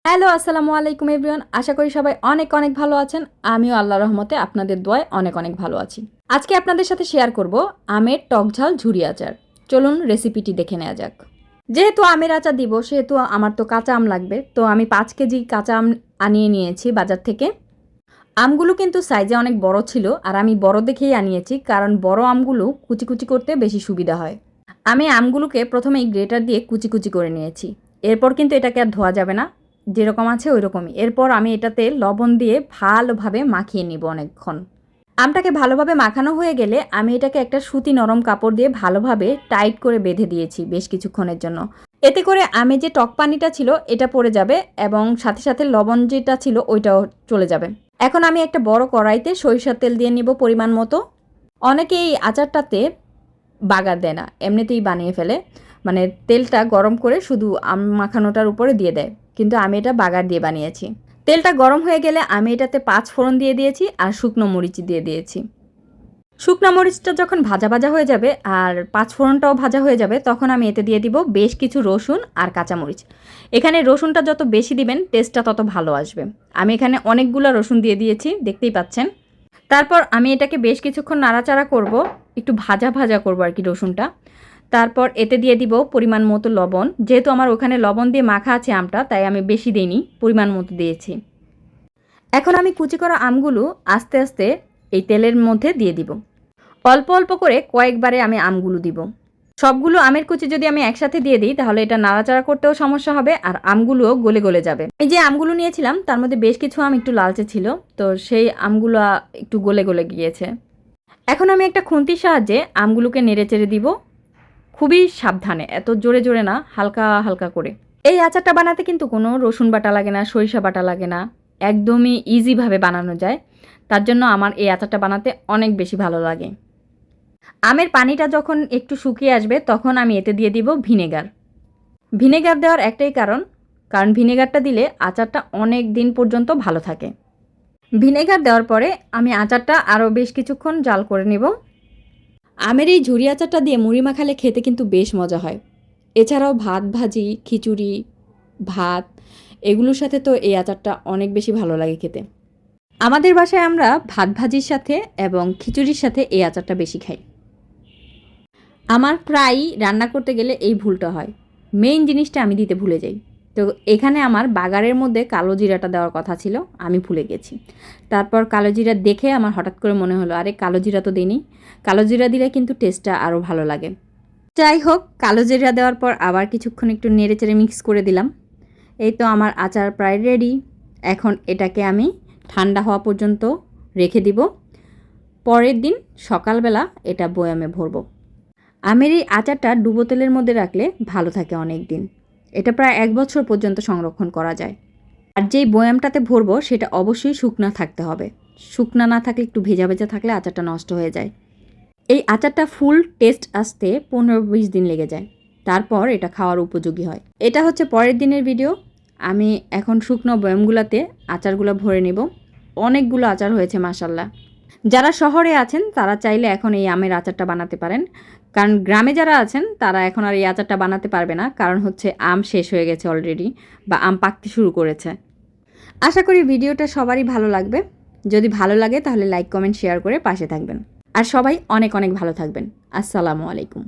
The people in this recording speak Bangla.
হ্যালো, আসসালামু আলাইকুম এভরিওয়ান। আশা করি সবাই অনেক অনেক ভালো আছেন। আমিও আল্লাহর রহমতে আপনাদের দোয়ায় অনেক অনেক ভালো আছি। আজকে আপনাদের সাথে শেয়ার করব আমের টকঝাল ঝুরি আচার। চলুন রেসিপিটি দেখে নেওয়া যাক। যেহেতু আমের আচার দিব সেহেতু আমার তো কাঁচা আম লাগবে, তো আমি 5 কেজি কাঁচা আম আনিয়ে নিয়েছি বাজার থেকে। আমগুলো কিন্তু সাইজে অনেক বড় ছিল, আর আমি বড় দেখেই আনিয়েছি, কারণ বড় আমগুলো কুচি কুচি করতে বেশি সুবিধা হয়। আমি আমগুলোকে প্রথমেই গ্রেটার দিয়ে কুচি কুচি করে নিয়েছি। এরপর কিন্তু এটাকে আর ধোয়া যাবে না, যেরকম আছে ওই রকমই। এরপর আমি এটাতে লবণ দিয়ে ভালোভাবে মাখিয়ে নিব অনেকক্ষণ। আমটাকে ভালোভাবে মাখানো হয়ে গেলে আমি এটাকে একটা সুতি নরম কাপড় দিয়ে ভালোভাবে টাইট করে বেঁধে দিয়েছি বেশ কিছুক্ষণের জন্য। এতে করে আমে যে টক পানিটা ছিল এটা পড়ে যাবে, এবং সাথে সাথে লবণ যেটা ছিল ওইটাও চলে যাবে। এখন আমি একটা বড় কড়াইতে সরিষার তেল দিয়ে নিব পরিমাণ মতো। অনেকে এই আচারটাতে বাগার দেয় না, এমনিতেই বানিয়ে ফেলে, মানে তেলটা গরম করে শুধু আম মাখানোটার উপরে দিয়ে দেয়, কিন্তু আমি এটা বাগার দিয়ে বানিয়েছি। তেলটা গরম হয়ে গেলে আমি এটাতে 5 ফোড়ন দিয়ে দিয়েছি আর শুকনো মরিচ দিয়ে দিয়েছি। শুকনো মরিচটা যখন ভাজা ভাজা হয়ে যাবে আর 5 ফোড়নটাও ভাজা হয়ে যাবে, তখন আমি এতে দিয়ে দিব বেশ কিছু রসুন আর কাঁচামরিচ। এখানে রসুনটা যত বেশি দিবেন টেস্টটা তত ভালো আসবে। আমি এখানে অনেকগুলো রসুন দিয়ে দিয়েছি, দেখতেই পাচ্ছেন। তারপর আমি এটাকে বেশ কিছুক্ষণ নাড়াচাড়া করব, একটু ভাজা ভাজা করব আর কি রসুনটা। তারপর এতে দিয়ে দিব পরিমাণ মতো লবণ। যেহেতু আমার ওখানে লবণ দিয়ে মাখা আছে আমটা, তাই আমি বেশি দিইনি, পরিমাণ মতো দিয়েছি। এখন আমি কুচি করা আমগুলো আস্তে আস্তে এই তেলের মধ্যে দিয়ে দিব। অল্প অল্প করে কয়েকবারে আমি আমগুলো দিব। সবগুলো আমের কুচি যদি আমি একসাথে দিয়ে দিই তাহলে এটা নাড়াচাড়া করতেও সমস্যা হবে, আর আমগুলোও গলে গলে যাবে। এই যে আমগুলো নিয়েছিলাম তার মধ্যে বেশ কিছু আম একটু লালচে ছিল, তো সেই আমগুলো একটু গলে গলে গিয়েছে। এখন আমি একটা খুন্তির সাহায্যে আমগুলোকে নেড়ে চেড়ে দিব, খুবই সাবধানে, এত জোরে জোরে না, হালকা হালকা করে। এই আচারটা বানাতে কিন্তু কোনো রসুন বাটা লাগে না, সরিষা বাটা লাগে না, একদমই ইজিভাবে বানানো যায়। তার জন্য আমার এই আচারটা বানাতে অনেক বেশি ভালো লাগে। আমের পানিটা যখন একটু শুকিয়ে আসবে তখন আমি এতে দিয়ে দিব ভিনেগার। ভিনেগার দেওয়ার একটাই কারণ ভিনেগারটা দিলে আচারটা অনেক দিন পর্যন্ত ভালো থাকে। ভিনেগার দেওয়ার পরে আমি আচারটা আরও বেশ কিছুক্ষণ জাল করে নেব। আমের এই ঝুরি আচারটা দিয়ে মুড়ি মাখালে খেতে কিন্তু বেশ মজা হয়। এছাড়াও ভাত ভাজি, খিচুড়ি, ভাত, এগুলোর সাথে তো এই আচারটা অনেক বেশি ভালো লাগে খেতে। আমাদের বাসায় আমরা ভাত ভাজির সাথে এবং খিচুড়ির সাথে এই আচারটা বেশি খাই। আমার প্রায়ই রান্না করতে গেলে এই ভুলটা হয়, মেইন জিনিসটা আমি দিতে ভুলে যাই। তো এখানে আমার বাগারের মধ্যে কালো জিরাটা দেওয়ার কথা ছিল, আমি ভুলে গেছি। তারপর কালো জিরা দেখে আমার হঠাৎ করে মনে হলো, আরে কালো জিরা তো দিইনি। কালো জিরা দিলে কিন্তু টেস্টটা আরও ভালো লাগে। যাই হোক, কালো জিরা দেওয়ার পর আবার কিছুক্ষণ একটু নেড়ে চেড়ে মিক্স করে দিলাম। এই তো আমার আচার প্রায় রেডি। এখন এটাকে আমি ঠান্ডা হওয়া পর্যন্ত রেখে দিব। পরের দিন সকালবেলা এটা বয়ামে ভরবো। আমের এই আচারটা ডুবো তেলের মধ্যে রাখলে ভালো থাকে অনেক দিন। এটা প্রায় 1 বছর পর্যন্ত সংরক্ষণ করা যায়। আর যেই বয়ামটাতে ভরবো সেটা অবশ্যই শুকনা থাকতে হবে। শুকনা না থাকলে, একটু ভেজা ভেজা থাকলে আচারটা নষ্ট হয়ে যায়। এই আচারটা ফুল টেস্ট আসতে 15-20 দিন লেগে যায়, তারপর এটা খাওয়ার উপযোগী হয়। এটা হচ্ছে পরের দিনের ভিডিও। আমি এখন শুকনো বয়ামগুলোতে আচারগুলো ভরে নেব। অনেকগুলো আচার হয়েছে মাশাল্লাহ। যারা শহরে আছেন তারা চাইলে এখন এই আমের আচারটা বানাতে পারেন, কারণ গ্রামে যারা আছেন তারা এখন আর এই আচারটা বানাতে পারবে না, কারণ হচ্ছে আম শেষ হয়ে গেছে অলরেডি, বা আম পাকতে শুরু করেছে। আশা করি ভিডিওটা সবারই ভালো লাগবে। যদি ভালো লাগে তাহলে লাইক, কমেন্ট, শেয়ার করে পাশে থাকবেন। আর সবাই অনেক অনেক ভালো থাকবেন। আসসালামু আলাইকুম।